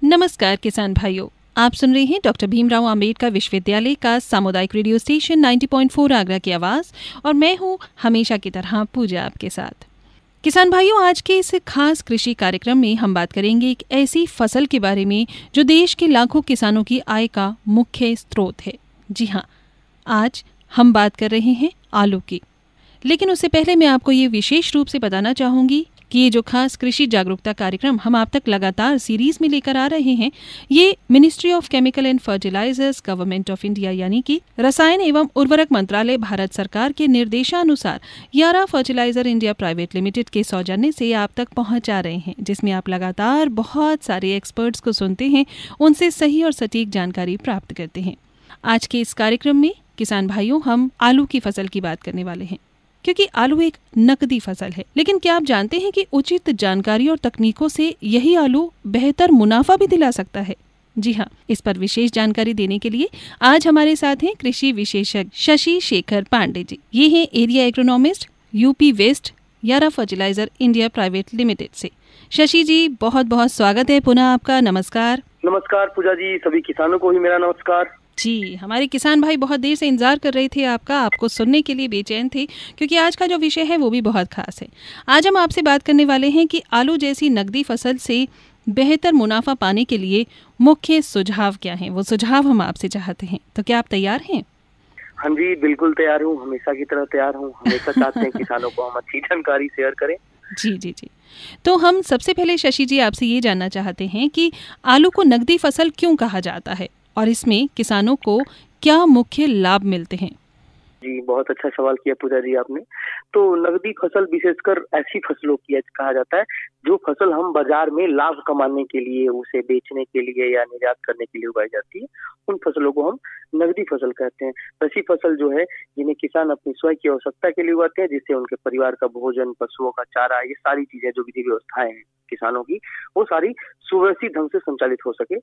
नमस्कार किसान भाइयों, आप सुन रहे हैं डॉक्टर भीमराव अंबेडकर विश्वविद्यालय का सामुदायिक रेडियो स्टेशन 90.4 आगरा की आवाज़ और मैं हूं हमेशा की तरह पूजा आपके साथ। किसान भाइयों, आज के इस खास कृषि कार्यक्रम में हम बात करेंगे एक ऐसी फसल के बारे में जो देश के लाखों किसानों की आय का मुख्य स्रोत है। जी हाँ, आज हम बात कर रहे हैं आलू की। लेकिन उससे पहले मैं आपको ये विशेष रूप से बताना चाहूँगी कि ये जो खास कृषि जागरूकता कार्यक्रम हम आप तक लगातार सीरीज में लेकर आ रहे हैं, ये ministry of chemical and fertilizers, government of India यानी कि रसायन एवं उर्वरक मंत्रालय भारत सरकार के निर्देशानुसार यारा फर्टिलाइजर इंडिया प्राइवेट लिमिटेड के सौजन्य से आप तक पहुंचा रहे हैं, जिसमें आप लगातार बहुत सारे एक्सपर्ट्स को सुनते हैं, उनसे सही और सटीक जानकारी प्राप्त करते हैं। आज के इस कार्यक्रम में किसान भाइयों, हम आलू की फसल की बात करने वाले हैं, क्योंकि आलू एक नकदी फसल है। लेकिन क्या आप जानते हैं कि उचित जानकारी और तकनीकों से यही आलू बेहतर मुनाफा भी दिला सकता है? जी हाँ, इस पर विशेष जानकारी देने के लिए आज हमारे साथ हैं कृषि विशेषज्ञ शशि शेखर पांडे जी। ये हैं एरिया एग्रोनॉमिस्ट, यूपी वेस्ट, यारा फर्टिलाइजर इंडिया प्राइवेट लिमिटेड से। शशि जी, बहुत बहुत स्वागत है पुनः आपका। नमस्कार। नमस्कार पूजा जी, सभी किसानों को ही मेरा नमस्कार। जी, हमारे किसान भाई बहुत देर से इंतजार कर रहे थे आपको सुनने के लिए बेचैन थे, क्योंकि आज का जो विषय है वो भी बहुत खास है। आज हम आपसे बात करने वाले हैं कि आलू जैसी नकदी फसल से बेहतर मुनाफा पाने के लिए मुख्य सुझाव क्या हैं। वो सुझाव हम आपसे चाहते हैं, तो क्या आप तैयार हैं? हाँ जी, बिल्कुल तैयार हूँ, हमेशा की तरह तैयार हूँ। हमेशा चाहते हैं किसानों को हम अच्छी जानकारी शेयर करें। जी जी जी। तो हम सबसे पहले शशि जी आपसे ये जानना चाहते हैं कि आलू को नकदी फसल क्यों कहा जाता है और इसमें किसानों को क्या मुख्य लाभ मिलते हैं? जी, बहुत अच्छा सवाल किया पूजा जी आपने। तो नकदी फसल विशेषकर ऐसी फसलों की कहा जाता है जो फसल हम बाजार में लाभ कमाने के लिए, उसे बेचने के लिए या निर्यात करने के लिए उगाई जाती है। उन फसलों को हम नकदी फसल कहते हैं। ऐसी फसल जो है जिन्हें किसान अपनी स्वयं की आवश्यकता के लिए उगाते हैं, जिससे उनके परिवार का भोजन, पशुओं का चारा, ये सारी चीजें जो विधि व्यवस्थाएं हैं किसानों की, वो सारी सुव्यवस्थित ढंग से संचालित हो सके,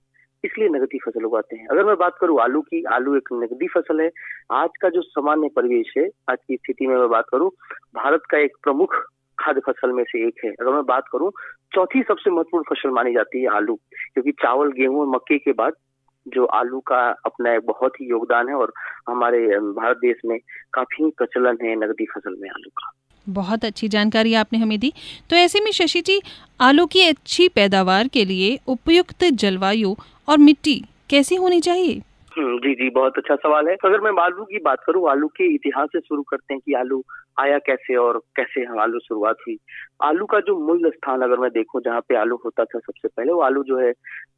इसलिए नकदी फसल उगाते हैं। अगर मैं बात करूं आलू की, आलू एक नकदी फसल है। आज का जो सामान्य परिवेश है, आज की स्थिति में मैं बात करूं, भारत का एक प्रमुख खाद्य फसल में से एक है। अगर मैं बात करूं, चौथी सबसे महत्वपूर्ण फसल मानी जाती है आलू, क्योंकि चावल, गेहूं और मक्के के बाद जो आलू का अपना एक बहुत ही योगदान है और हमारे भारत देश में काफी प्रचलन है नकदी फसल में आलू का। बहुत अच्छी जानकारी आपने हमें दी। तो ऐसे में शशि जी, आलू की अच्छी पैदावार के लिए उपयुक्त जलवायु और मिट्टी कैसी होनी चाहिए? जी जी, बहुत अच्छा सवाल है। अगर मैं आलू की बात करूं, आलू के इतिहास से शुरू करते हैं कि आलू आया कैसे और कैसे हम आलू शुरुआत हुई। आलू का जो मूल स्थान अगर मैं देखूं, जहाँ पे आलू होता था सबसे पहले, वो आलू जो है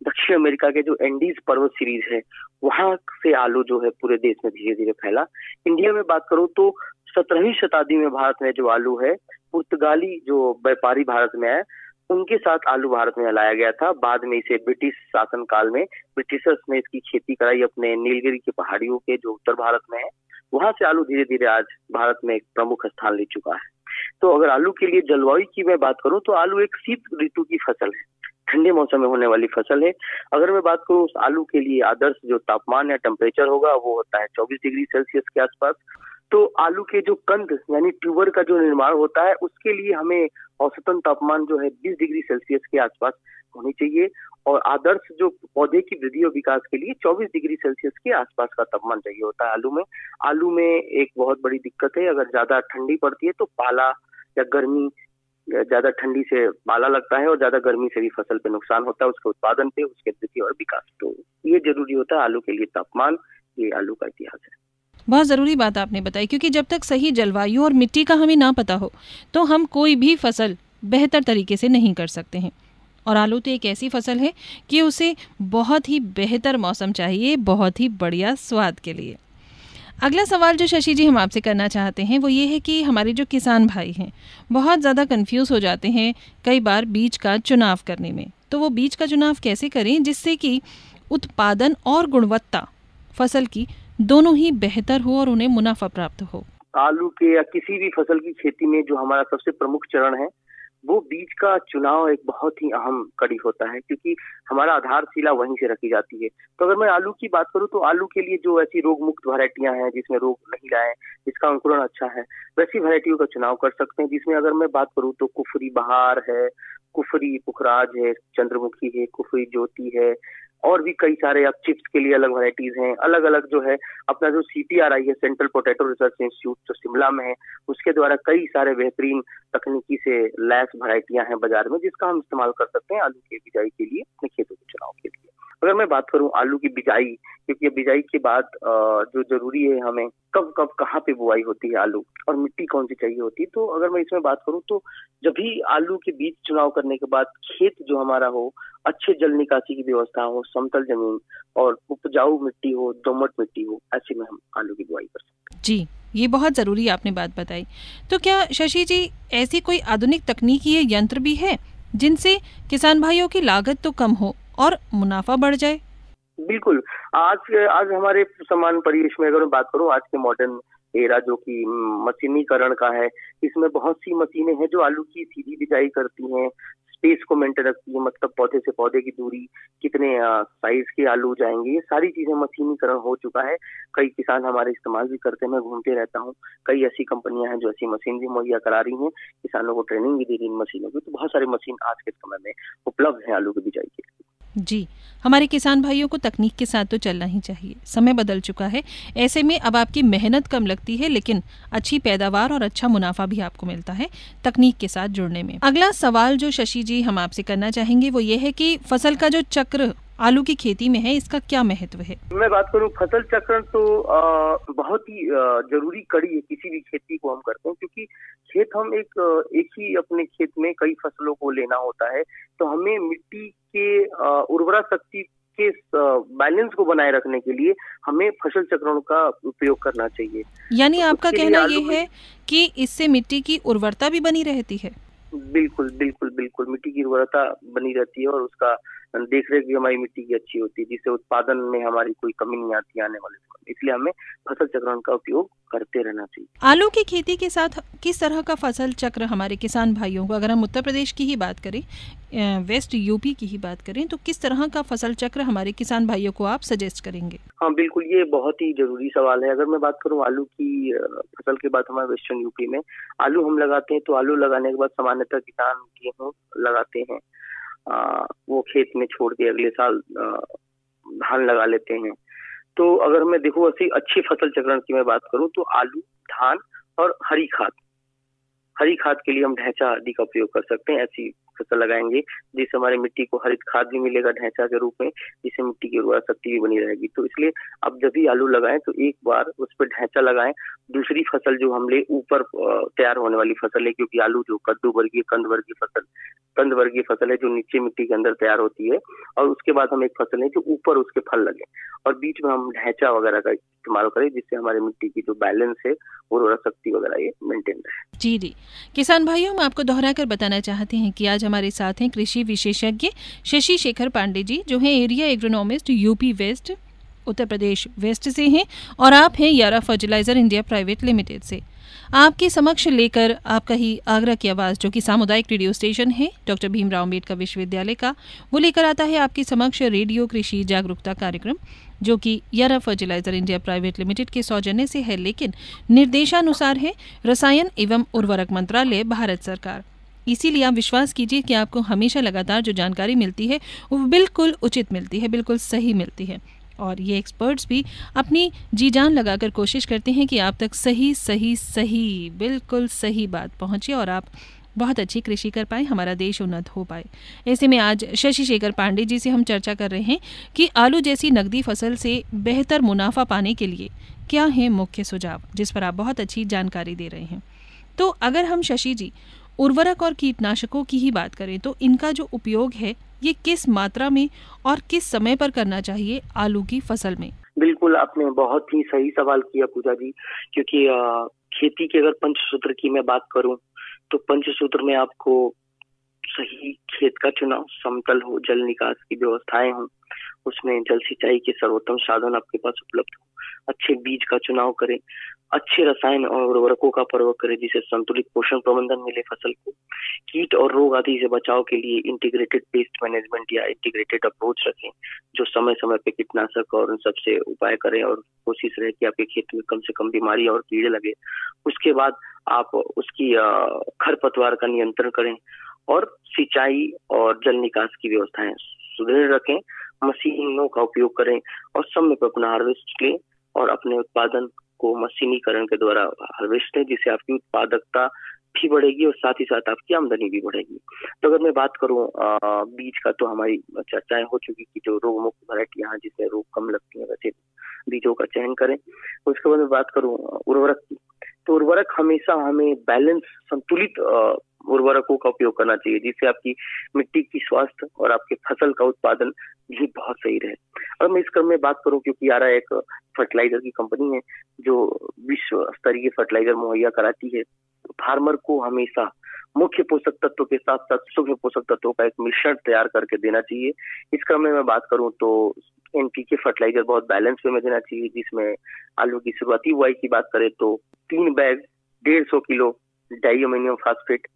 दक्षिण अमेरिका के जो एंडीज पर्वत सीरीज है, वहां से आलू जो है पूरे देश में धीरे धीरे फैला। इंडिया में बात करूं तो 17वीं शताब्दी में भारत में जो आलू है, पुर्तगाली जो व्यापारी भारत में है, उनके साथ आलू भारत में लाया गया था। बाद में इसे ब्रिटिश शासन काल में ब्रिटिशर्स ने इसकी खेती कराई अपने नीलगिरी की पहाड़ियों के जो उत्तर भारत में है। वहां से आलू धीरे धीरे आज भारत में एक प्रमुख स्थान ले चुका है। तो अगर आलू के लिए जलवायु की मैं बात करूं तो आलू एक शीत ऋतु की फसल है, ठंडे मौसम में होने वाली फसल है। अगर मैं बात करूं आलू के लिए आदर्श जो तापमान या टेम्परेचर होगा, वो होता है 24 डिग्री सेल्सियस के आसपास। तो आलू के जो कंद यानी ट्यूबर का जो निर्माण होता है, उसके लिए हमें औसतन तापमान जो है 20 डिग्री सेल्सियस के आसपास होनी चाहिए, और आदर्श जो पौधे की वृद्धि और विकास के लिए 24 डिग्री सेल्सियस के आसपास का तापमान चाहिए होता है आलू में। आलू में एक बहुत बड़ी दिक्कत है, अगर ज्यादा ठंडी पड़ती है तो पाला या गर्मी, ज्यादा ठंडी से पाला लगता है और ज्यादा गर्मी से भी फसल पे नुकसान होता है, उसके उत्पादन पे, उसके वृद्धि और विकास। तो ये जरूरी होता है आलू के लिए तापमान। ये आलू का इतिहास है। बहुत ज़रूरी बात आपने बताई, क्योंकि जब तक सही जलवायु और मिट्टी का हमें ना पता हो तो हम कोई भी फसल बेहतर तरीके से नहीं कर सकते हैं। और आलू तो एक ऐसी फसल है कि उसे बहुत ही बेहतर मौसम चाहिए, बहुत ही बढ़िया स्वाद के लिए। अगला सवाल जो शशि जी हम आपसे करना चाहते हैं वो ये है कि हमारे जो किसान भाई हैं बहुत ज़्यादा कंफ्यूज हो जाते हैं कई बार बीज का चुनाव करने में। तो वो बीज का चुनाव कैसे करें जिससे कि उत्पादन और गुणवत्ता फसल की दोनों ही बेहतर हो और उन्हें मुनाफा प्राप्त हो? आलू के या किसी भी फसल की खेती में जो हमारा सबसे प्रमुख चरण है, वो बीज का चुनाव एक बहुत ही अहम कड़ी होता है, क्योंकि हमारा आधारशिला वहीं से रखी जाती है। तो अगर मैं आलू की बात करूं तो आलू के लिए जो ऐसी रोग मुक्त वैरायटियां हैं जिसमें रोग नहीं लाए, जिसका अंकुरण अच्छा है, वैसी वैरायटियों का चुनाव कर सकते हैं। जिसमें अगर मैं बात करूं तो कुफरी बहार है कुफरी, पुखराज है, चंद्रमुखी है, कुफरी ज्योति है, और भी कई सारे। अब चिप्स के लिए अलग वैरायटीज हैं, अलग अलग जो है अपना जो CPRI है, सेंट्रल पोटैटो रिसर्च इंस्टीट्यूट जो शिमला में है, उसके द्वारा कई सारे बेहतरीन तकनीकी से लैस वैरायटियां हैं बाजार में, जिसका हम इस्तेमाल कर सकते हैं आलू की बिजाई के लिए, अपने खेतों के चुनाव के लिए। अगर मैं बात करूं आलू की बिजाई, क्योंकि बिजाई के बाद जो जरूरी है हमें कब कब कहाँ पे बुआई होती है आलू, और मिट्टी कौन सी चाहिए होती है, तो अगर मैं इसमें बात करूं तो जब भी आलू के बीज चुनाव करने के बाद खेत जो हमारा हो, अच्छे जल निकासी की व्यवस्था हो, समतल जमीन और उपजाऊ मिट्टी हो, दोमट मिट्टी हो, ऐसे में हम आलू की बुआई कर सकते हैं। जी, ये बहुत ज़रूरी आपने बात बताई। तो क्या शशि जी ऐसी कोई आधुनिक तकनीकी या यंत्र भी है जिनसे किसान भाइयों की लागत तो कम हो और मुनाफा बढ़ जाए? बिल्कुल। आज हमारे समान परिवेश में अगर मैं बात करूं, आज के मॉडर्न एरा जो कि मशीनीकरण का है, इसमें बहुत सी मशीनें हैं जो आलू की सीधी बिजाई करती हैं, स्पेस को मेंटेन रखती है, मतलब पौधे से पौधे की दूरी, कितने साइज के आलू जाएंगे, ये सारी चीजें मशीनीकरण हो चुका है। कई किसान हमारे इस्तेमाल भी करते हैं, मैं घूमते रहता हूँ, कई ऐसी कंपनियां हैं जो ऐसी मशीन भी मुहैया करा रही हैं, किसानों को ट्रेनिंग भी दे रही है इन मशीनों की। तो बहुत सारी मशीन आज के समय में उपलब्ध है आलू की बिजाई के लिए। जी, हमारे किसान भाइयों को तकनीक के साथ तो चलना ही चाहिए। समय बदल चुका है, ऐसे में अब आपकी मेहनत कम लगती है, लेकिन अच्छी पैदावार और अच्छा मुनाफा भी आपको मिलता है तकनीक के साथ जुड़ने में। अगला सवाल जो शशि जी हम आपसे करना चाहेंगे वो ये है कि फसल का जो चक्र आलू की खेती में है, इसका क्या महत्व है? मैं बात करूं फसल चक्र तो बहुत ही जरूरी कड़ी है किसी भी खेती को हम करते हैं, क्योंकि खेत हम एक ही अपने खेत में कई फसलों को लेना होता है, तो हमें मिट्टी के उर्वरा शक्ति के बैलेंस को बनाए रखने के लिए हमें फसल चक्रण का उपयोग करना चाहिए। यानी तो आपका उसके लिए कहना आलू ये है कि इससे मिट्टी की उर्वरता भी बनी रहती है? बिल्कुल बिल्कुल बिल्कुल, मिट्टी की उर्वरता बनी रहती है और उसका देख रेख भी हमारी मिट्टी की अच्छी होती है, जिससे उत्पादन में हमारी कोई कमी नहीं आती आने वाले समय में। इसलिए हमें फसल चक्रण का उपयोग करते रहना चाहिए। आलू की खेती के साथ किस तरह का फसल चक्र हमारे किसान भाइयों को, अगर हम उत्तर प्रदेश की ही बात करें, वेस्ट यूपी की ही बात करें, तो किस तरह का फसल चक्र हमारे किसान भाइयों को आप सजेस्ट करेंगे? हाँ बिल्कुल, ये बहुत ही जरूरी सवाल है। अगर मैं बात करूँ आलू की फसल के बाद, हमारे वेस्टर्न यूपी में आलू हम लगाते हैं, तो आलू लगाने के बाद सामान्यतः किसान गेहूँ लगाते हैं, वो खेत में छोड़ के अगले साल धान लगा लेते हैं। तो अगर मैं देखूँ ऐसी अच्छी फसल चक्रण की मैं बात करूँ तो आलू, धान और हरी खाद के लिए हम ढैंचा आदि का उपयोग कर सकते हैं। ऐसी फसल लगाएंगे जिससे हमारी मिट्टी को हरित खाद भी मिलेगा ढैंचा के रूप में, जिससे मिट्टी की उर्वरा शक्ति भी बनी रहेगी। तो इसलिए अब जब भी आलू लगाएं तो एक बार उस पर ढैंचा लगाएं। दूसरी फसल जो हम ले ऊपर तैयार होने वाली फसल है, क्योंकि आलू जो कंद वर्गीय फसल है जो नीचे मिट्टी के अंदर तैयार होती है, और उसके बाद हम एक फसल है जो ऊपर उसके फल लगे, और बीच में हम ढैंचा वगैरह का इस्तेमाल करें, जिससे हमारे मिट्टी की जो बैलेंस है, उर्वरा शक्ति वगैरह ये मेंटेन रहे। जी जी, किसान भाइयों, हम आपको दोहरा कर बताना चाहते हैं कि आज हमारे साथ हैं कृषि विशेषज्ञ शशि शेखर पांडे जी, जो हैं area agronomist UP waste, Uttar Pradesh waste से हैं, और आप हैं यारा फर्टिलाइजर इंडिया प्राइवेट लिमिटेड से। आपके समक्ष लेकर आपका ही आगरा की आवाज़, जो कि सामुदायिक रेडियो स्टेशन है डॉक्टर भीमराव अम्बेडकर विश्वविद्यालय का, वो लेकर आता है आपके समक्ष रेडियो कृषि जागरूकता कार्यक्रम, जो कि यारा फर्टिलाइजर इंडिया प्राइवेट लिमिटेड के सौजन्य से है, लेकिन निर्देशानुसार है रसायन एवं उर्वरक मंत्रालय, भारत सरकार। इसीलिए आप विश्वास कीजिए कि आपको हमेशा लगातार जो जानकारी मिलती है वो बिल्कुल उचित मिलती है, बिल्कुल सही मिलती है, और ये एक्सपर्ट्स भी अपनी जी जान लगाकर कोशिश करते हैं कि आप तक सही बिल्कुल सही बात पहुंचे और आप बहुत अच्छी कृषि कर पाए, हमारा देश उन्नत हो पाए। ऐसे में आज शशि शेखर पांडे जी से हम चर्चा कर रहे हैं कि आलू जैसी नकदी फसल से बेहतर मुनाफा पाने के लिए क्या है मुख्य सुझाव, जिस पर आप बहुत अच्छी जानकारी दे रहे हैं। तो अगर हम शशि जी उर्वरक और कीटनाशकों की ही बात करें तो इनका जो उपयोग है ये किस मात्रा में और किस समय पर करना चाहिए आलू की फसल में? बिल्कुल, आपने बहुत ही सही सवाल किया पूजा जी, क्योंकि खेती के अगर पंचसूत्र की मैं बात करूं तो पंचसूत्र में आपको सही खेत का चुनाव, समतल हो, जल निकास की व्यवस्थाएं हों, उसमें जल सिंचाई के सर्वोत्तम साधन आपके पास उपलब्ध हो, अच्छे बीज का चुनाव करें, अच्छे रसायन और उर्वरकों का प्रयोग करें जिससे संतुलित पोषण प्रबंधन मिले फसल को, कीट और रोग आदि से बचाव के लिए इंटीग्रेटेड पेस्ट मैनेजमेंट या इंटीग्रेटेड अप्रोच रखें, जो समय समय पे कीटनाशक और उन सबसे उपाय करें और कोशिश रहे कि आपके खेत में कम से कम बीमारी और कीड़े लगे। उसके बाद आप उसकी खरपतवार का नियंत्रण करें और सिंचाई और जल निकास की व्यवस्थाएं सुदृढ़ रखें, मशीनों का उपयोग करें और समय पर अपना हार्वेस्ट लें और अपने उत्पादन को मशीनीकरण के द्वारा हार्वेस्ट लें, जिससे आपकी उत्पादकता भी बढ़ेगी और साथ ही साथ आपकी आमदनी भी बढ़ेगी। तो अगर मैं बात करूं बीज का, तो हमारी चर्चाएं हो चुकी कि जो रोग मुक्त वैरायटी यहाँ जिसमें रोग कम लगती है वैसे बीजों का चयन करें। उसके बाद मैं बात करूं उर्वरक की, तो उर्वरक हमेशा हमें बैलेंस संतुलित उर्वरकों का उपयोग करना चाहिए, जिससे आपकी मिट्टी की स्वास्थ्य और आपके फसल का उत्पादन भी बहुत सही रहे। और मैं इस क्रम में बात करूं, क्योंकि यारा एक फर्टिलाइजर की कंपनी है जो विश्व स्तरीय फर्टिलाइजर मुहैया कराती है, फार्मर को हमेशा मुख्य पोषक तत्वों के साथ साथ सूक्ष्म पोषक तत्वों का एक मिश्रण तैयार करके देना चाहिए। इस क्रम में मैं बात करूं तो एनपीके फर्टिलाइजर बहुत बैलेंस वे में देना चाहिए, जिसमें आलू की शुरुआती बुआई की बात करें तो 3 bag 150 kilo di ammonium phosphate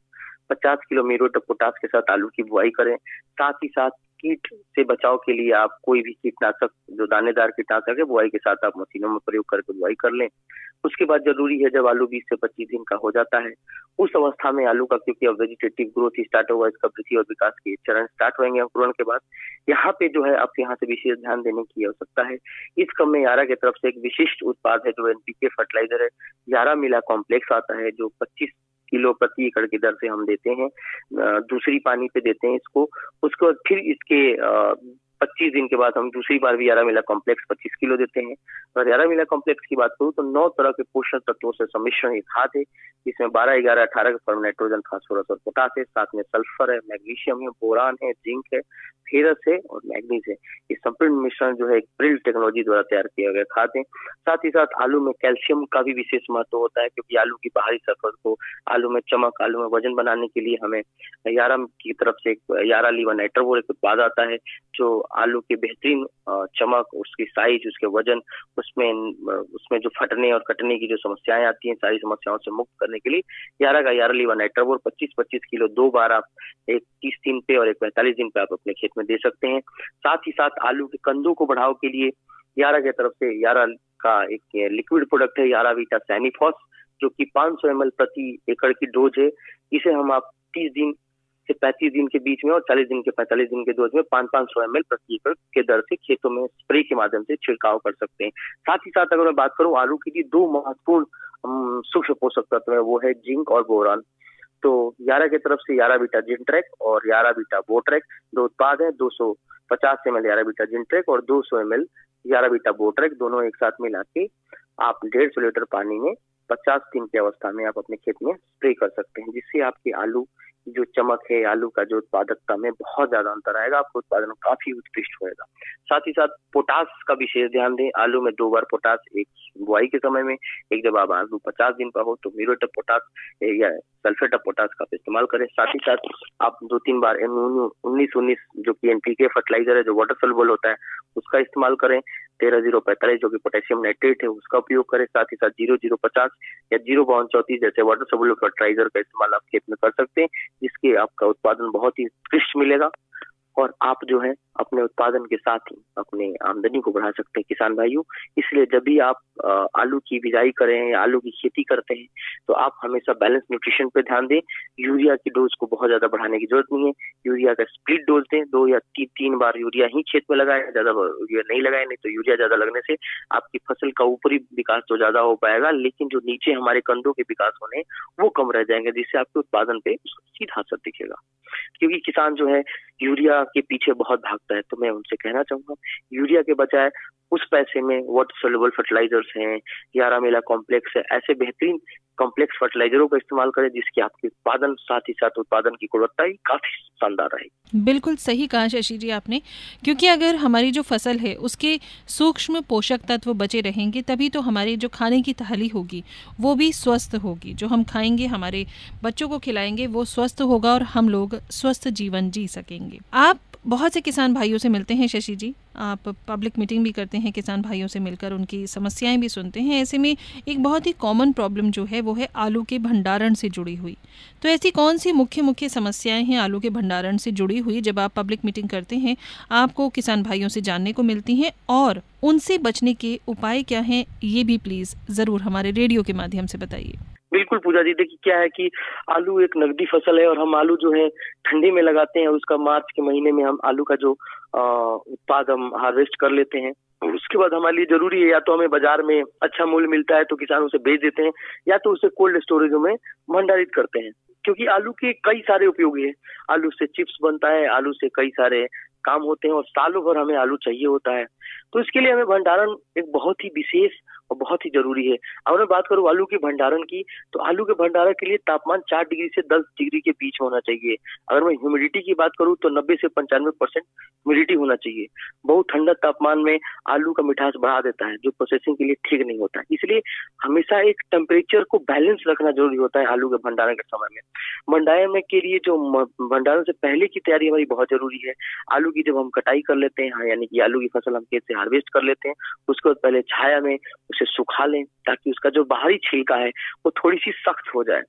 50 kilo muriate of potash के साथ आलू की बुआई करें। साथ ही साथ कीट से बचाव के लिए आप कोई भी कीटनाशक जो दानेदार कीटनाशक है बुआई के साथ आप मशीनों में प्रयोग करके बुआई कर लें। उसके बाद जरूरी है जब आलू 20 से 25 दिन का हो जाता है, उस अवस्था में आलू का, क्योंकि अब वेजिटेटिव ग्रोथ स्टार्ट होगा, इसका वृद्धि और विकास के चरण स्टार्ट होंगे अंकुरण के बाद, यहाँ पे जो है आपको यहाँ से विशेष ध्यान देने की आवश्यकता है। इस क्रम में यारा की तरफ से एक विशिष्ट उत्पाद है जो एनपीके फर्टिलाइजर है, यारा मिला कॉम्प्लेक्स आता है, जो 25 किलो प्रति एकड़ की दर से हम देते हैं, दूसरी पानी पे देते हैं इसको। उसके बाद फिर इसके 25 दिन के बाद हम दूसरी बार भी यारा मिला कॉम्प्लेक्स 25 किलो देते हैं। और यारा मिला कॉम्प्लेक्स की बात करूँ तो 9 तरह के पोषक तत्वों से सम्मिश्रण एक खाद है, जिसमें 12, 11, 18 के फॉर्म नाइट्रोजन, फास्फोरस और पोटास है, साथ में सल्फर है, मैग्नीशियम है, बोरान है, जिंक है, फेरस है और मैग्नीज है। ये संपूर्ण मिश्रण जो है एक ब्रिल टेक्नोलॉजी द्वारा तैयार किया गया खाद है। साथ ही साथ आलू में कैल्शियम का भी विशेष महत्व होता है, क्योंकि आलू की बाहरी सतह को, आलू में चमक, आलू में वजन बनाने के लिए हमें यारा की तरफ से यारा लीवा नाइट्रोवोर एक उत्पाद आता है, जो आलू की बेहतरीन चमक, उसकी साइज, उसके वजन, उसमें जो फटने और कटने की जो समस्याएं आती हैं, सारी समस्याओं से मुक्त करने के लिए यारा का यारा लीवा नाइट्रोवोर 25-25 किलो 2 बार आप एक 30 दिन पे और एक 45 दिन पे आप अपने खेत में दे सकते हैं। साथ ही साथ आलू के कंदों को बढ़ाव के लिए यारा की तरफ से यारा का एक लिक्विड प्रोडक्ट है यारा वीटा सैनिफॉस, जो कि 500 ml प्रति एकड़ की डोज है। इसे हम आप 30 दिन से 35 दिन के बीच में और 40 दिन के 45 दिन के डोज में 500 ml प्रति एकड़ के दर से खेतों में स्प्रे के माध्यम से छिड़काव कर सकते हैं। साथ ही साथ अगर मैं बात करूं आलू की 2 महत्वपूर्ण सूक्ष्म पोषक तत्व है, वो है जिंक और बोरान। तो यारा की तरफ से यारा बीटा जिंट्रेक और यारा बीटा बोट्रेक 2 उत्पाद है, 250 ml यारा बीटा जिंट्रेक और 200 ml यारा बीटा बोट्रेक, दोनों एक साथ मिला के आप 150 लीटर पानी में 50 दिन की अवस्था में आप अपने खेत में स्प्रे कर सकते हैं, जिससे आपके आलू जो चमक है, आलू का जो उत्पादकता में बहुत ज्यादा अंतर आएगा, आपका उत्पादन काफी उत्कृष्ट होएगा। साथ ही साथ पोटास का विशेष ध्यान दें, आलू में 2 बार पोटास, एक बुआई के समय में, एक जब आप आलू 50 दिन का हो तो म्यूरेट ऑफ पोटास या सल्फेट ऑफ पोटास का इस्तेमाल करें। साथ ही साथ आप 2-3 बार 19-19 जो कि एनपीके फर्टिलाइजर है, जो वाटर सोल्युबल होता है, उसका इस्तेमाल करें। 13-0-45 जो कि पोटेशियम नाइट्रेट है, उसका उपयोग करें। साथ ही साथ 0-0-50 या 0-52-34 जैसे वाटर सोल्युबल फर्टिलाइजर का इस्तेमाल आप खेत में कर सकते हैं, जिसके आपका उत्पादन बहुत ही उत्कृष्ट मिलेगा और आप जो है अपने उत्पादन के साथ ही अपने आमदनी को बढ़ा सकते हैं किसान भाइयों। इसलिए जब भी आप आलू की बिजाई करें या आलू की खेती करते हैं तो आप हमेशा बैलेंस न्यूट्रिशन पे ध्यान दें। यूरिया की डोज को बहुत ज्यादा बढ़ाने की जरूरत नहीं है, यूरिया का स्प्लिट डोज दें, 2 या 3 बार यूरिया ही खेत में लगाएं, ज्यादा यूरिया नहीं लगाएं, नहीं तो यूरिया ज्यादा लगने से आपकी फसल का ऊपरी विकास तो ज्यादा हो पाएगा, लेकिन जो नीचे हमारे कंदों के विकास होने वो कम रह जाएंगे, जिससे आपके उत्पादन पे सीधा असर दिखेगा। क्योंकि किसान जो है यूरिया के पीछे बहुत भागता है, तो मैं उनसे कहना चाहूंगा यूरिया के बजाय उस पैसे में वाटर सोल्युबल फर्टिलाइजर्स हैं, यारा मिला कॉम्प्लेक्स है, ऐसे बेहतरीन कॉम्प्लेक्स फर्टिलाइजरों का इस्तेमाल करें, जिसकी आपके उत्पादन साथ ही साथ उत्पादन की गुणवत्ता ही काफी शानदार रहेगी। बिल्कुल सही कहा शशि जी आपने, क्योंकि अगर हमारी जो फसल है उसके सूक्ष्म पोषक तत्व बचे रहेंगे, तभी तो हमारी जो खाने की थाली होगी वो भी स्वस्थ होगी। जो हम खाएंगे, हमारे बच्चों को खिलाएंगे, वो स्वस्थ होगा और हम लोग स्वस्थ जीवन जी सकेंगे। आप बहुत से किसान भाइयों से मिलते हैं शशि जी, आप पब्लिक मीटिंग भी करते हैं, किसान भाइयों से मिलकर उनकी समस्याएं भी सुनते हैं। ऐसे में एक बहुत ही कॉमन प्रॉब्लम जो है वो है आलू के भंडारण से जुड़ी हुई। तो ऐसी कौन सी मुख्य समस्याएं हैं आलू के भंडारण से जुड़ी हुई, जब आप पब्लिक मीटिंग करते हैं आपको किसान भाइयों से जानने को मिलती हैं, और उनसे बचने के उपाय क्या हैं, ये भी प्लीज़ ज़रूर हमारे रेडियो के माध्यम से बताइए। बिल्कुल पूजा जी, देखिए क्या है कि आलू एक नगदी फसल है और हम आलू जो है ठंडी में लगाते हैं और उसका मार्च के महीने में हम आलू का जो उत्पाद हम हार्वेस्ट कर लेते हैं। उसके बाद हमारे लिए जरूरी है या तो हमें बाजार में अच्छा मूल्य मिलता है तो किसान उसे बेच देते हैं, या तो उसे कोल्ड स्टोरेजों में भंडारित करते हैं, क्योंकि आलू के कई सारे उपयोगी है। आलू से चिप्स बनता है, आलू से कई सारे काम होते हैं और सालों भर हमें आलू चाहिए होता है। तो इसके लिए हमें भंडारण एक बहुत ही विशेष और बहुत ही जरूरी है। अगर मैं बात करूं आलू के भंडारण की, तो आलू के भंडारण के लिए तापमान 4 डिग्री से 10 डिग्री के बीच में होना चाहिए। अगर मैं ह्यूमिडिटी की बात करूं तो 90 से 95% ह्यूमिडिटी होना चाहिए। बहुत ठंडा तापमान में आलू का मिठास बढ़ा देता है, जो प्रोसेसिंग के लिए ठीक नहीं होता है। इसलिए हमेशा एक टेम्परेचर को बैलेंस रखना जरूरी होता है आलू के भंडारण के समय में। भंडारण के लिए जो भंडारण से पहले की तैयारी हमारी बहुत जरूरी है। आलू की जब हम कटाई कर लेते हैं, यानी कि आलू की फसल हम खेत से हार्वेस्ट कर लेते हैं, उसके बाद पहले छाया में उसे सुखा लें ताकि उसका जो बाहरी छिलका है वो थोड़ी सी सख्त हो जाए,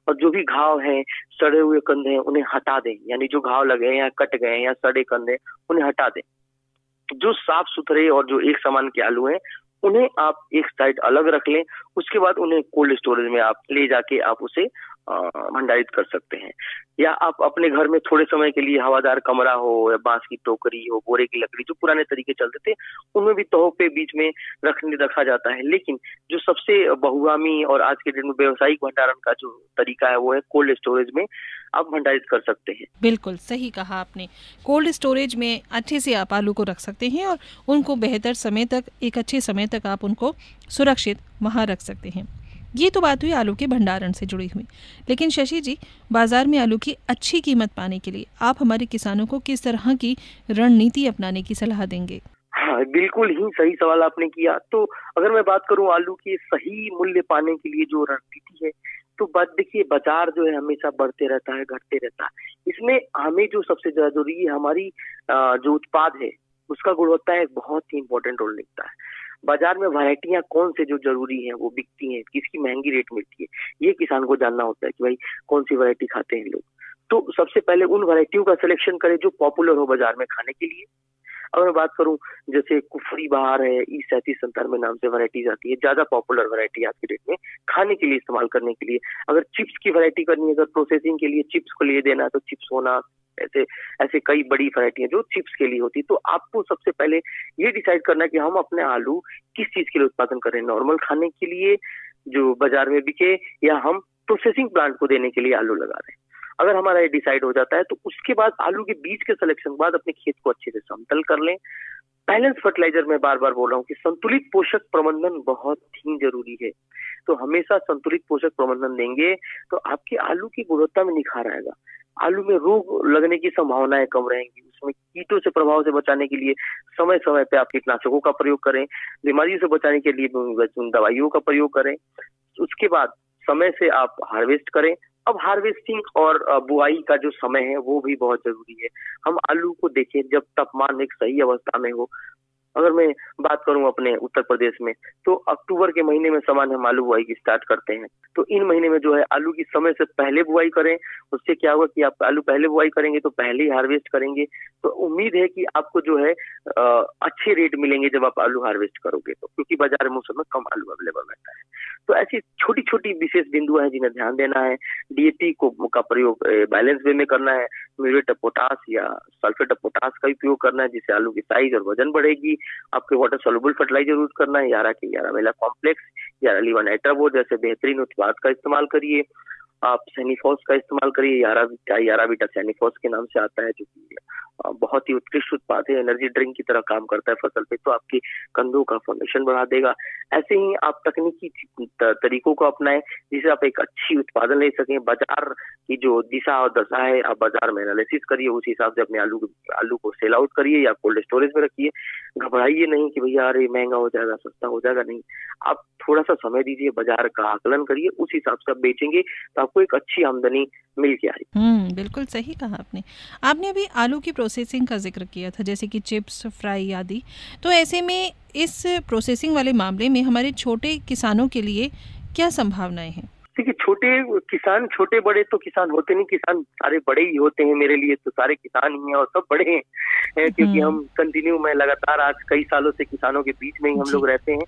और जो भी घाव हैं, सड़े हुए कंधे हैं, उन्हें हटा दें। यानी जो घाव लगे हैं या कट गए हैं या सड़े कंधे, उन्हें हटा दें। जो साफ सुथरे और जो एक समान के आलू हैं उन्हें आप एक साइड अलग रख लें। उसके बाद उन्हें कोल्ड स्टोरेज में आप ले जाके आप उसे भंडारित कर सकते हैं, या आप अपने घर में थोड़े समय के लिए हवादार कमरा हो या बांस की टोकरी हो, बोरे की लकड़ी, जो पुराने तरीके चलते थे उनमें भी तहों पे बीच में रखा जाता है। लेकिन जो सबसे बहुगामी और आज के दिन में व्यवसायिक भंडारण का जो तरीका है वो है कोल्ड स्टोरेज में आप भंडारित कर सकते हैं। बिल्कुल सही कहा आपने। कोल्ड स्टोरेज में अच्छे से आप आलू को रख सकते हैं और उनको बेहतर समय तक, एक अच्छे समय तक आप उनको सुरक्षित वहाँ रख सकते हैं। ये तो बात हुई आलू के भंडारण से जुड़ी हुई। लेकिन शशि जी, बाजार में आलू की अच्छी कीमत पाने के लिए आप हमारे किसानों को किस तरह की रणनीति अपनाने की सलाह देंगे? हाँ, बिल्कुल ही सही सवाल आपने किया। तो अगर मैं बात करूं आलू के सही मूल्य पाने के लिए जो रणनीति है, तो बात देखिए, बाजार जो है हमेशा बढ़ते रहता है, घटते रहता है। इसमें हमें जो सबसे ज्यादा जरूरी है, हमारी जो उत्पाद है उसका गुणवत्ता है, बहुत ही इंपॉर्टेंट रोल निभाता है। बाजार में वैरायटियां कौन से जो जरूरी हैं वो बिकती हैं, किसकी महंगी रेट मिलती है, ये किसान को जानना होता है कि भाई कौन सी वैरायटी खाते हैं लोग। तो सबसे पहले उन वैरायटियों का सिलेक्शन करें जो पॉपुलर हो बाजार में खाने के लिए। अगर मैं बात करूं, जैसे कुफरी बहार है, E3797 नाम से वैरायटीज आती है, ज्यादा पॉपुलर वैरायटी आज की डेट में खाने के लिए इस्तेमाल करने के लिए। अगर चिप्स की वैरायटी करनी है, अगर प्रोसेसिंग के लिए चिप्स को लिए देना है तो चिप्स होना, ऐसे ऐसे कई बड़ी वैरायटी है जो चिप्स के लिए होती है। तो आपको सबसे पहले ये डिसाइड करना है कि हम अपने आलू किस चीज के लिए उत्पादन करें, नॉर्मल खाने के लिए जो बाजार में बिके, या हम प्रोसेसिंग प्लांट को देने के लिए आलू लगा रहे हैं। अगर हमारा ये डिसाइड हो जाता है तो उसके बाद आलू के बीज के सिलेक्शन के बाद अपने खेत को अच्छे से समतल कर लें। बैलेंस फर्टिलाइजर में बार बार बोल रहा हूँ कि संतुलित पोषक प्रबंधन बहुत ही जरूरी है। तो हमेशा संतुलित पोषक प्रबंधन देंगे तो आपके आलू की गुणवत्ता में निखार आएगा। आलू में रोग लगने की संभावनाएं कम रहेंगी। उसमें कीटों से प्रभाव से बचाने के लिए समय समय पे आप कीटनाशकों का प्रयोग करें, बीमारियों से बचाने के लिए दवाइयों का प्रयोग करें। उसके बाद समय से आप हार्वेस्ट करें। अब हार्वेस्टिंग और बुआई का जो समय है वो भी बहुत जरूरी है। हम आलू को देखें जब तापमान एक सही अवस्था में हो। अगर मैं बात करूं अपने उत्तर प्रदेश में, तो अक्टूबर के महीने में सामान्य हम आलू बुआई की स्टार्ट करते हैं। तो इन महीने में जो है आलू की समय से पहले बुआई करें। उससे क्या होगा कि आप आलू पहले बुआई करेंगे तो पहले ही हार्वेस्ट करेंगे, तो उम्मीद है कि आपको जो है अच्छे रेट मिलेंगे जब आप आलू हार्वेस्ट करोगे तो, क्योंकि बाजार में उस समय कम आलू अवेलेबल रहता है। तो ऐसी छोटी छोटी विशेष बिंदु है जिन्हें ध्यान देना है। डीएपी का प्रयोग बैलेंस वे में करना है। म्यूरेट ऑफ पोटास या सल्फेट ऑफ पोटास का उपयोग करना है, जिससे आलू की साइज और वजन बढ़ेगी। आपके वाटर सोल्युबल फर्टिलाइजर यूज करना है, यारा के यारा मेला कॉम्प्लेक्स या लीवर नाइट्राबोर जैसे बेहतरीन उत्पाद का इस्तेमाल करिए। आप सैनिफॉस का इस्तेमाल करिए, यारा बीटा सैनिफॉस के नाम से आता है, जो कि बहुत ही उत्कृष्ट उत्पाद है, एनर्जी ड्रिंक की तरह काम करता है फसल पे, तो आपकी कंधों का फॉर्मेशन बढ़ा देगा। ऐसे ही आप तकनीकी तरीकों को अपनाएं जिससे आप एक अच्छी उत्पादन ले सकें। बाजार की जो दिशा और दशा है आप बाजार में एनालिसिस करिए, उस हिसाब से अपने आलू को सेल आउट करिए या कोल्ड स्टोरेज में रखिए। घबराइए नहीं कि भैया अरे महंगा हो जाएगा, सस्ता हो जाएगा, नहीं। आप थोड़ा सा समय दीजिए, बाजार का आकलन करिए, उस हिसाब से आप बेचेंगे तो आपको एक अच्छी आमदनी मिल के आएगी। बिल्कुल सही कहा आपने। आपने अभी आलू की प्रोसेसिंग का जिक्र किया था, जैसे कि चिप्स, फ्राई आदि। तो ऐसे में इस प्रोसेसिंग वाले मामले में हमारे छोटे किसानों के लिए क्या संभावनाएं हैं? देखिए, छोटे बड़े तो किसान होते नहीं, किसान सारे बड़े ही होते हैं। मेरे लिए तो सारे किसान ही हैं और सब बड़े हैं, क्योंकि हम कंटिन्यू में लगातार आज कई सालों से किसानों के बीच में ही हम लोग रहते हैं।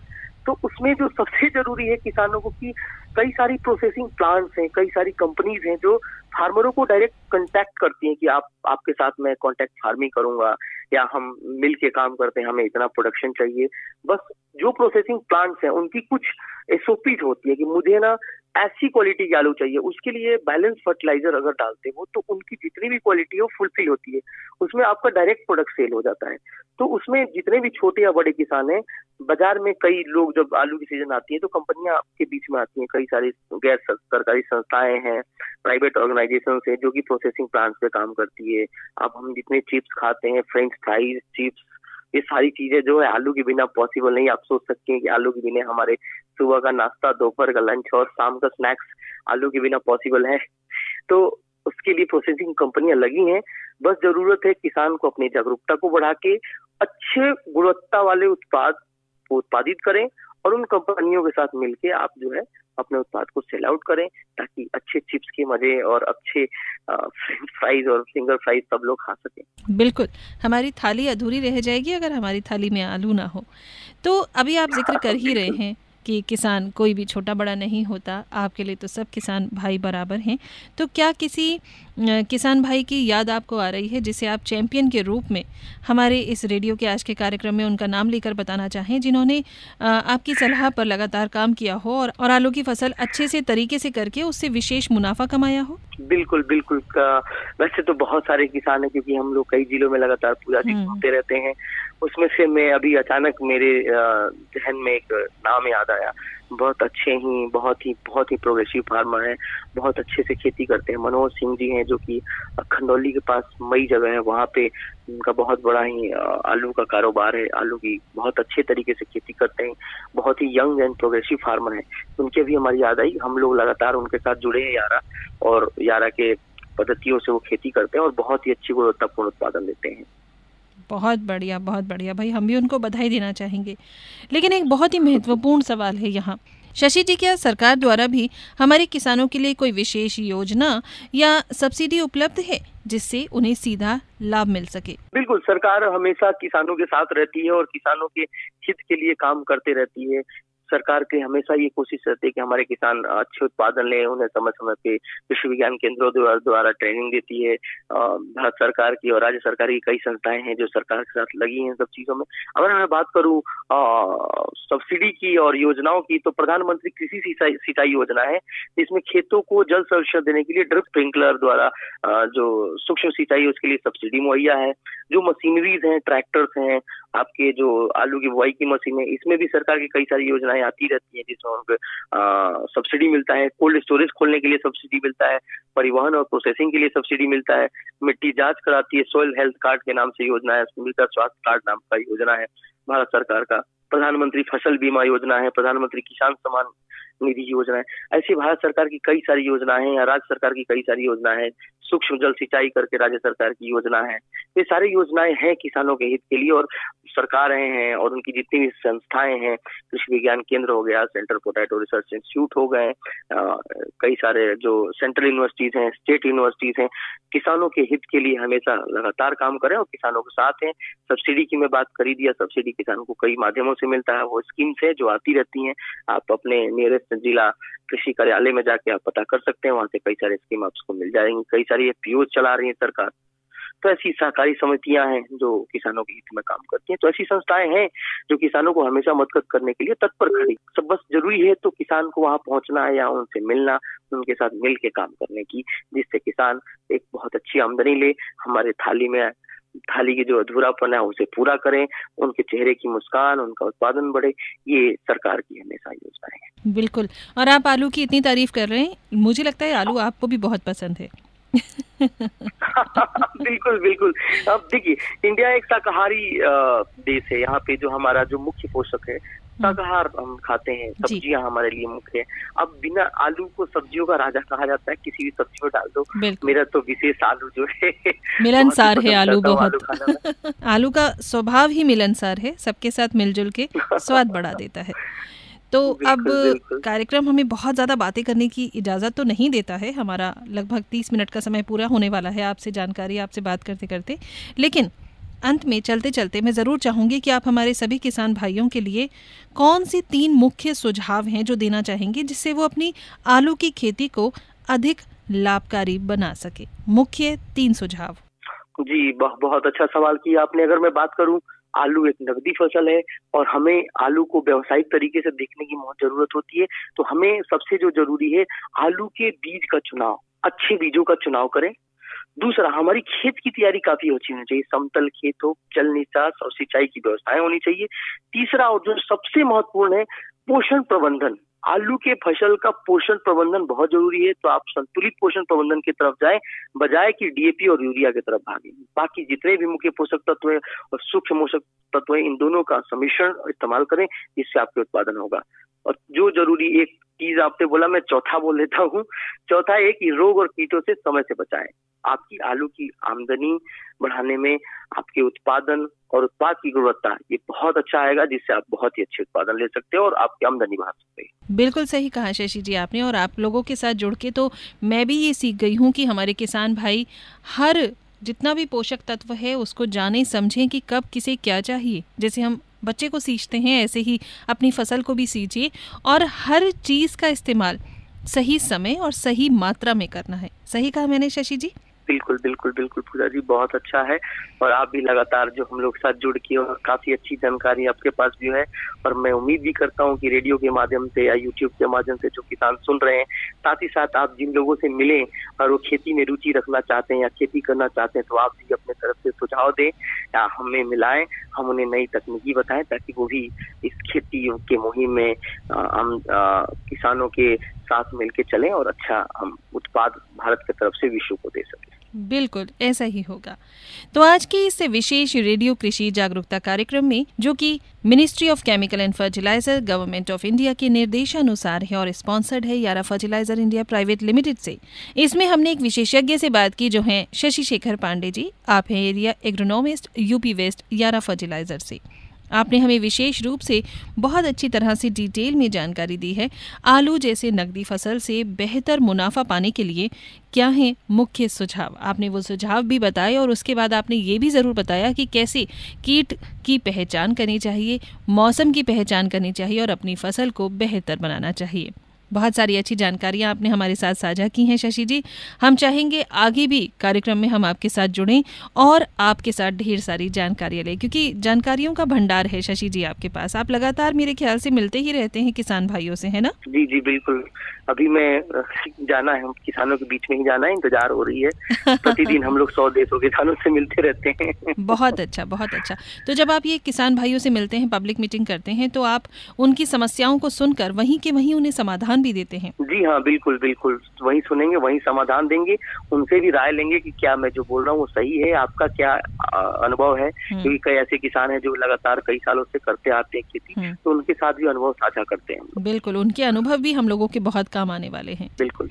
तो उसमें जो सबसे जरूरी है किसानों को कि कई सारी प्रोसेसिंग प्लांट्स हैं, कई सारी कंपनीज हैं जो फार्मरों को डायरेक्ट कांटेक्ट करती हैं कि आपके साथ मैं कांटेक्ट फार्मिंग करूंगा या हम मिल के काम करते हैं, हमें इतना प्रोडक्शन चाहिए। बस जो प्रोसेसिंग प्लांट्स हैं उनकी कुछ एसओपीज होती है कि मुझे ना ऐसी क्वालिटी की आलू चाहिए, उसके लिए बैलेंस फर्टिलाइजर अगर डालते हो तो उनकी जितनी भी क्वालिटी हो फुलफिल होती है, उसमें आपका डायरेक्ट प्रोडक्ट सेल हो जाता है। तो उसमें जितने भी छोटे या बड़े किसान हैं, बाजार में कई लोग जब आलू की सीजन आती है तो कंपनियां के बीच में आती हैं, कई सारी गैर सरकारी संस्थाएं हैं, प्राइवेट ऑर्गेनाइजेशन है जो कि प्रोसेसिंग प्लांट्स पे काम करती है। अब हम जितने चिप्स खाते हैं, फ्रेंच फ्राइज, चिप्स, ये सारी चीजें जो है आलू के बिना पॉसिबल नहीं। आप सोच सकते हैं कि आलू के बिना हमारे सुबह का नाश्ता, दोपहर का लंच और शाम का स्नैक्स आलू के बिना पॉसिबल है। तो उसके लिए प्रोसेसिंग कंपनियां लगी हैं। बस जरूरत है किसान को अपनी जागरूकता को बढ़ा के अच्छे गुणवत्ता वाले उत्पाद उत्पादित करें और उन कंपनियों के साथ मिलके आप जो है अपने उत्पाद को सेल आउट करें, ताकि अच्छे चिप्स के मजे और अच्छे फ्रेंच फ्राइज और फिंगर फ्राइज सब लोग खा सकें। बिल्कुल, हमारी थाली अधूरी रह जाएगी अगर हमारी थाली में आलू ना हो। तो अभी आप जिक्र कर ही रहे हैं कि किसान कोई भी छोटा बड़ा नहीं होता, आपके लिए तो सब किसान भाई बराबर हैं। तो क्या किसी किसान भाई की याद आपको आ रही है जिसे आप चैंपियन के रूप में हमारे इस रेडियो के आज के कार्यक्रम में उनका नाम लेकर बताना चाहें, जिन्होंने आपकी सलाह पर लगातार काम किया हो और आलू की फसल अच्छे से तरीके से करके उससे विशेष मुनाफा कमाया हो? बिल्कुल बिल्कुल। वैसे तो बहुत सारे किसान हैं क्योंकि हम लोग कई जिलों में लगातार पूरा दिन घूमते रहते हैं। उसमें से मैं अभी अचानक मेरे जहन में एक नाम याद आया। बहुत ही प्रोग्रेसिव फार्मर है, बहुत अच्छे से खेती करते हैं। मनोज सिंह जी हैं जो कि खंडौली के पास मई जगह है, वहाँ पे उनका बहुत बड़ा ही आलू का कारोबार है। आलू की बहुत अच्छे तरीके से खेती करते हैं, बहुत ही यंग एंड प्रोग्रेसिव फार्मर है। उनके भी हमारी याद आई। हम लोग लगातार उनके साथ जुड़े हैं यारा, और यारा के पद्धतियों से वो खेती करते हैं और बहुत ही अच्छी गुणवत्तापूर्ण उत्पादन देते हैं। बहुत बढ़िया भाई, हम भी उनको बधाई देना चाहेंगे। लेकिन एक बहुत ही महत्वपूर्ण सवाल है यहाँ, शशि जी, क्या सरकार द्वारा भी हमारे किसानों के लिए कोई विशेष योजना या सब्सिडी उपलब्ध है जिससे उन्हें सीधा लाभ मिल सके? बिल्कुल, सरकार हमेशा किसानों के साथ रहती है और किसानों के हित के लिए काम करते रहती है। सरकार की हमेशा ये कोशिश रहती है कि हमारे किसान अच्छे उत्पादन लें, उन्हें समय समय पे कृषि विज्ञान केंद्रों द्वारा ट्रेनिंग देती है। भारत सरकार की और राज्य सरकार की कई संस्थाएं हैं जो सरकार के साथ लगी हैं सब चीजों में। अगर मैं बात करूं सब्सिडी की और योजनाओं की, तो प्रधानमंत्री कृषि सिंचाई योजना है, जिसमें खेतों को जल संरक्षण देने के लिए ड्रिप स्प्रिंकलर द्वारा जो सूक्ष्म सिंचाई है उसके लिए सब्सिडी मुहैया है। जो मशीनरीज हैं, ट्रैक्टर्स हैं, आपके जो आलू की बुआई की मशीन है, इसमें भी सरकार की कई सारी योजनाएं आती रहती हैं जिसमें उनको सब्सिडी मिलता है। कोल्ड स्टोरेज खोलने के लिए सब्सिडी मिलता है, परिवहन और प्रोसेसिंग के लिए सब्सिडी मिलता है, मिट्टी जांच कराती है, सॉइल हेल्थ कार्ड के नाम से योजना है, मृदा स्वास्थ्य कार्ड नाम का योजना है भारत सरकार का, प्रधानमंत्री फसल बीमा योजना है, प्रधानमंत्री किसान सम्मान निधि योजना है। ऐसी भारत सरकार की कई सारी योजनाएं हैं या राज्य सरकार की कई सारी योजनाएं हैं। सूक्ष्म जल सिंचाई करके राज्य सरकार की योजना है। ये सारी योजनाएं हैं किसानों के हित के लिए, और सरकारें हैं और उनकी जितनी भी संस्थाएं हैं, कृषि विज्ञान केंद्र हो गया, सेंटर पोटैटो रिसर्च इंस्टीट्यूट हो गए, कई सारे जो सेंट्रल यूनिवर्सिटीज हैं, स्टेट यूनिवर्सिटीज हैं, किसानों के हित के लिए हमेशा लगातार काम करें और किसानों के साथ हैं। सब्सिडी की मैं बात कर ही दिया, सब्सिडी किसानों को कई माध्यमों से मिलता है। वो स्कीम्स है जो आती रहती हैं, आप अपने नियरेस्ट जिला कृषि कार्यालय में जाके आप पता कर सकते हैं, वहां से कई सारे स्कीम आपको मिल जाएंगी। कई सारी एफपीओ चला रही है सरकार। तो ऐसी सहकारी समितियां हैं जो किसानों के हित में काम करती हैं। तो ऐसी संस्थाएं हैं जो किसानों को हमेशा मदद करने के लिए तत्पर खड़ी। सब बस जरूरी है तो किसान को वहां पहुंचना है या उनसे मिलना, उनके साथ मिल के काम करने की, जिससे किसान एक बहुत अच्छी आमदनी ले, हमारे थाली की जो अधूरापन है उसे पूरा करें, उनके चेहरे की मुस्कान, उनका उत्पादन बढ़े। ये सरकार की हमेशा योजनाएं हैं। बिल्कुल, और आप आलू की इतनी तारीफ कर रहे हैं, मुझे लगता है आलू आपको भी बहुत पसंद है। बिल्कुल बिल्कुल। अब देखिए, इंडिया एक शाकाहारी देश है। यहाँ पे जो हमारा जो मुख्य पोषक है, शाकाहार हम खाते हैं, सब्जियां हमारे लिए मुख्य है। अब बिना आलू को सब्जियों का राजा कहा जाता है, किसी भी सब्जी में डाल दो। मेरा तो विशेष आलू जो है मिलनसार है आलू बहुत। आलू का स्वभाव ही मिलनसार है, सबके साथ मिलजुल के स्वाद बढ़ा देता है। तो अब कार्यक्रम हमें बहुत ज़्यादा बातें करने की इजाज़त तो नहीं देता है, हमारा लगभग 30 मिनट का समय पूरा होने वाला है आपसे जानकारी, आपसे बात करते करते। लेकिन अंत में चलते चलते मैं ज़रूर चाहूँगी कि आप हमारे सभी किसान भाइयों के लिए कौन सी 3 मुख्य सुझाव हैं जो देना चाहेंगे जिससे वो अपनी आलू की खेती को अधिक लाभकारी बना सके। मुख्य 3 सुझाव। जी, बहुत अच्छा सवाल किया आपने। अगर मैं बात करूं, आलू एक नगदी फसल है और हमें आलू को व्यावसायिक तरीके से देखने की बहुत जरूरत होती है। तो हमें सबसे जो जरूरी है, आलू के बीज का चुनाव, अच्छे बीजों का चुनाव करें। दूसरा, हमारी खेत की तैयारी काफी अच्छी होनी चाहिए, समतल खेत हो, जल निकास और सिंचाई की व्यवस्थाएं होनी चाहिए। तीसरा और जो सबसे महत्वपूर्ण है, पोषण प्रबंधन। आलू के फसल का पोषण प्रबंधन बहुत जरूरी है। तो आप संतुलित पोषण प्रबंधन की तरफ जाएं, बजाय कि डीएपी और यूरिया की तरफ भागें। बाकी जितने भी मुख्य पोषक तत्व है और सूक्ष्म पोषक तत्व है, इन दोनों का सम्मिश्रण इस्तेमाल करें, जिससे आपके उत्पादन होगा। और जो जरूरी एक चीज आपने बोला, मैं चौथा बोल देता हूँ। चौथा है कि रोग और कीटों से समय से बचाएं। आपकी आलू की आमदनी बढ़ाने में आपके उत्पादन और उत्पाद की गुणवत्ता ये बहुत अच्छा आएगा, जिससे आप बहुत ही अच्छे उत्पादन ले सकते हो और आपकी आमदनी बढ़ा सकते हैं। बिल्कुल सही कहा शशि जी आपने, और आप लोगों के साथ जुड़ के तो मैं भी ये सीख गई हूँ कि हमारे किसान भाई हर जितना भी पोषक तत्व है उसको जाने समझें कि कब किसे क्या चाहिए। जैसे हम बच्चे को सींचते हैं ऐसे ही अपनी फसल को भी सींचिए और हर चीज़ का इस्तेमाल सही समय और सही मात्रा में करना है। सही कहा मैंने शशि जी? बिल्कुल बिल्कुल बिल्कुल पूजा जी, बहुत अच्छा है। और आप भी लगातार जो हम लोग के साथ जुड़ के, और काफी अच्छी जानकारी आपके पास भी है। और मैं उम्मीद भी करता हूं कि रेडियो के माध्यम से या यूट्यूब के माध्यम से जो किसान सुन रहे हैं, साथ ही साथ आप जिन लोगों से मिलें और वो खेती में रुचि रखना चाहते हैं या खेती करना चाहते हैं, तो आप भी अपने तरफ से सुझाव दें या हमें मिलाएं, हम उन्हें नई तकनीकी बताएं, ताकि वो भी इस खेती के मुहिम में हम किसानों के साथ मिलकर चलें और अच्छा हम उत्पाद भारत की तरफ से विश्व को दे सकें। बिल्कुल ऐसा ही होगा। तो आज की इस विशेष रेडियो कृषि जागरूकता कार्यक्रम में, जो कि ministry of chemical and fertilizer government of India के निर्देशानुसार है और स्पॉन्सर्ड है यारा फर्टिलाइजर इंडिया प्राइवेट लिमिटेड से, इसमें हमने एक विशेषज्ञ से बात की जो हैं शशि शेखर पांडे जी। आप हैं एरिया एग्रोनॉमिस्ट यूपी वेस्ट यारा फर्टिलाइजर से। आपने हमें विशेष रूप से बहुत अच्छी तरह से डिटेल में जानकारी दी है। आलू जैसे नकदी फसल से बेहतर मुनाफा पाने के लिए क्या हैं मुख्य सुझाव, आपने वो सुझाव भी बताए और उसके बाद आपने ये भी ज़रूर बताया कि कैसे कीट की पहचान करनी चाहिए, मौसम की पहचान करनी चाहिए और अपनी फसल को बेहतर बनाना चाहिए। बहुत सारी अच्छी जानकारियां आपने हमारे साथ साझा की हैं शशि जी। हम चाहेंगे आगे भी कार्यक्रम में हम आपके साथ जुड़ें और आपके साथ ढेर सारी जानकारियां लें, क्योंकि जानकारियों का भंडार है शशि जी आपके पास। आप लगातार मेरे ख्याल से मिलते ही रहते हैं किसान भाइयों से, है ना? जी जी बिल्कुल। अभी मैं जाना है, किसानों के बीच में ही जाना है, इंतजार हो रही है। प्रतिदिन हम लोग 100-150 किसानों से मिलते रहते हैं। बहुत अच्छा, बहुत अच्छा। तो जब आप ये किसान भाइयों से मिलते हैं, पब्लिक मीटिंग करते हैं, तो आप उनकी समस्याओं को सुनकर वहीं के वहीं उन्हें समाधान भी देते हैं? जी हाँ, बिल्कुल बिल्कुल, वही सुनेंगे, वही समाधान देंगे, उनसे भी राय लेंगे कि क्या मैं जो बोल रहा हूँ वो सही है, आपका क्या अनुभव है। क्योंकि कई ऐसे किसान हैं जो लगातार कई सालों से करते आते हैं खेती, तो उनके साथ भी अनुभव साझा करते हैं। बिल्कुल, उनके अनुभव भी हम लोगों के बहुत काम आने वाले हैं। बिल्कुल।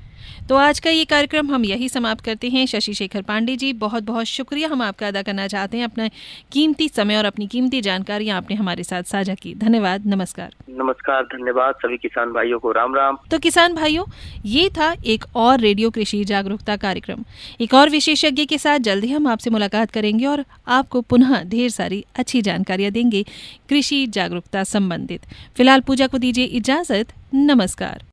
तो आज का ये कार्यक्रम हम यही समाप्त करते हैं। शशि शेखर पांडे जी, बहुत बहुत शुक्रिया हम आपका अदा करना चाहते हैं। अपना कीमती समय और अपनी कीमती जानकारियां आपने हमारे साथ साझा की। धन्यवाद, नमस्कार। नमस्कार, धन्यवाद सभी किसान भाइयों को, राम राम। तो किसान भाइयों, ये था एक और रेडियो कृषि जागरूकता कार्यक्रम। एक और विशेषज्ञ के साथ जल्दी हम आपसे मुलाकात करेंगे और आपको पुनः ढेर सारी अच्छी जानकारियां देंगे कृषि जागरूकता संबंधित। फिलहाल पूजा को दीजिए इजाजत, नमस्कार।